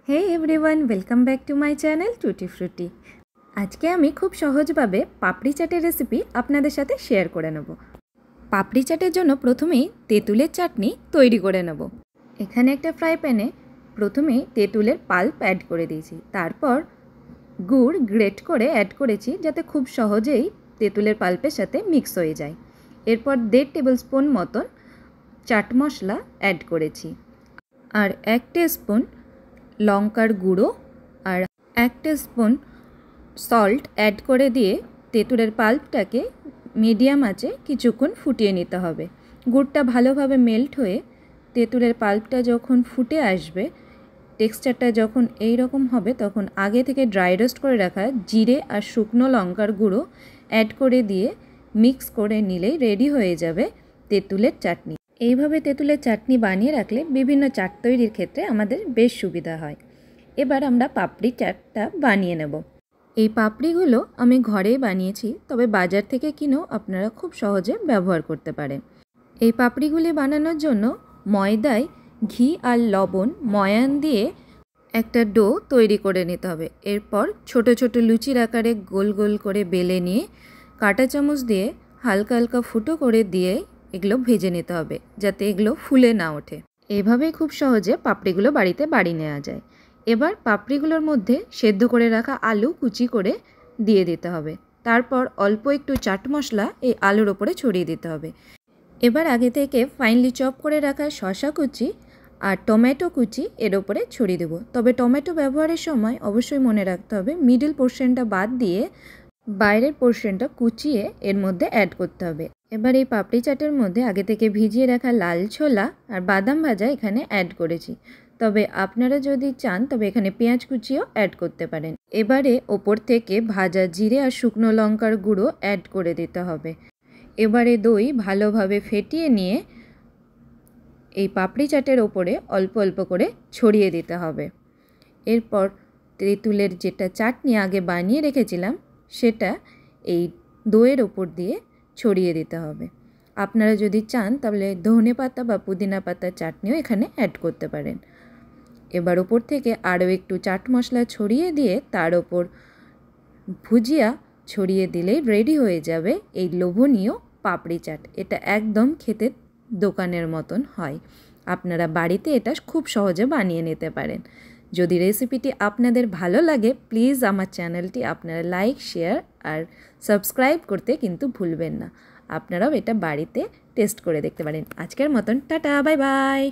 Hey everyone welcome back to my channel tutti frutti. आज के आमी खूब सहजभावे पापड़ी चाटेर रेसिपि आपनादेर साथे शेयर करे नेब। पापड़ी चाटेर जोन्नो प्रथमेई तेतुलेर चाटनी तैरी करे नेब। एखाने एकटा फ्राई पैने प्रथमेई तेतुलेर पाल्प ऐड करे दिएछि, तारपर गुड़ ग्रेट करे ऐड करेछि जाते खूब सहजेई तेतुलेर पाल्पेर साथे मिक्स हये जाय। एरपर 1.5 टेबिल स्पून मतन चाट मशला ऐड करेछि और 1 टीस्पून लंकार गुड़ो और 1 टीस्पून सल्ट ऐड करे दिए तेतुलेर पाल्पटाके मीडियम आँचे किछुक्षण फुटिए निते हबे। गुड़टा भालोभाबे मेल्ट हये तेतुलेर पाल्पटा जखन फुटे आसबे, टेक्सचारटा जखन एई रकम हबे तखन आगे थेके ड्राई रोस्ट करे राखा जिरे और शुकनो लंकार गुड़ो ऐड करे दिए मिक्स करे निलेई रेडी हये जाबे तेतुलेर चाटनी। এইভাবে তেঁতুলের চাটনি বানিয়ে রাখলে বিভিন্ন চাট তৈরির ক্ষেত্রে আমাদের বেশ সুবিধা হয়। এবার আমরা পাপড়ি চাটটা বানিয়ে নেব। এই পাপড়িগুলো আমি ঘরেই বানিয়েছি, তবে বাজার থেকে কিনেও আপনারা খুব সহজে ব্যবহার করতে পারেন। এই পাপড়িগুলি বানানোর জন্য ময়দায় ঘি আর লবণ ময়ান দিয়ে একটা ডো তৈরি করে নিতে হবে। এরপর ছোট ছোট লুচির আকারে গোল গোল করে বেলে নিয়ে কাঁটা চামচ দিয়ে হালকা হালকা ফুটো করে দিয়ে এগুলো ভেজে নিতে হবে যাতে এগুলো ফুলে না ওঠে। এইভাবেই খুব সহজে পাপড়িগুলো বাড়িতে বানিয়ে নেওয়া যায়। এবার পাপড়িগুলোর মধ্যে সেদ্ধ করে রাখা আলু কুচি করে দিয়ে দিতে হবে। তারপর অল্প একটু চাট মশলা এই আলুর ওপরে ছড়িয়ে দিতে হবে। এবার আগে থেকে ফাইনলি চপ করে রাখা শসা কুচি আর টমেটো কুচি এর ওপরে ছড়িয়ে দেব। তবে টমেটো ব্যবহারের সময় অবশ্যই মনে রাখতে হবে মিডল পোর্শনটা বাদ দিয়ে বাইরের পোর্শনটা কুচিয়ে এর মধ্যে অ্যাড করতে হবে। এবার এই পাপড়ি চাটের মধ্যে আগে থেকে ভিজিয়ে রাখা লাল ছোলা আর বাদাম ভাজা এখানে অ্যাড করেছি, তবে আপনারা যদি চান তবে এখানে পেঁয়াজ কুচিও অ্যাড করতে পারেন। এবারে ওপর থেকে ভাজা জিরে আর শুকনো লঙ্কার গুঁড়ো অ্যাড করে দিতে হবে। এবারে দই ভালোভাবে ফেটিয়ে নিয়ে এই পাপড়ি চাটের ওপরে অল্প অল্প করে ছড়িয়ে দিতে হবে। এরপর তেঁতুলের যেটা চাটনি আগে বানিয়ে রেখেছিলাম সেটা এই দইয়ের ওপর দিয়ে ছড়িয়ে দিতে হবে। আপনারা যদি চান তাহলে ধনে পাতা বা পুদিনা পাতার চাটনিও এখানে অ্যাড করতে পারেন। এবার ওপর থেকে আরও একটু চাট মশলা ছড়িয়ে দিয়ে তার ওপর ভুজিয়া ছড়িয়ে দিলেই রেডি হয়ে যাবে এই লোভনীয় পাপড়ি চাট। এটা একদম খেতে দোকানের মতন হয়। আপনারা বাড়িতে এটা খুব সহজে বানিয়ে নিতে পারেন। যদি রেসিপিটি আপনাদের ভালো লাগে প্লিজ আমার চ্যানেলটি আপনারা লাইক শেয়ার আর সাবস্ক্রাইব করতে কিন্তু ভুলবেন না। আপনারাও এটা বাড়িতে টেস্ট করে দেখতে পারেন। আজকের মতন টাটা, বাই বাই।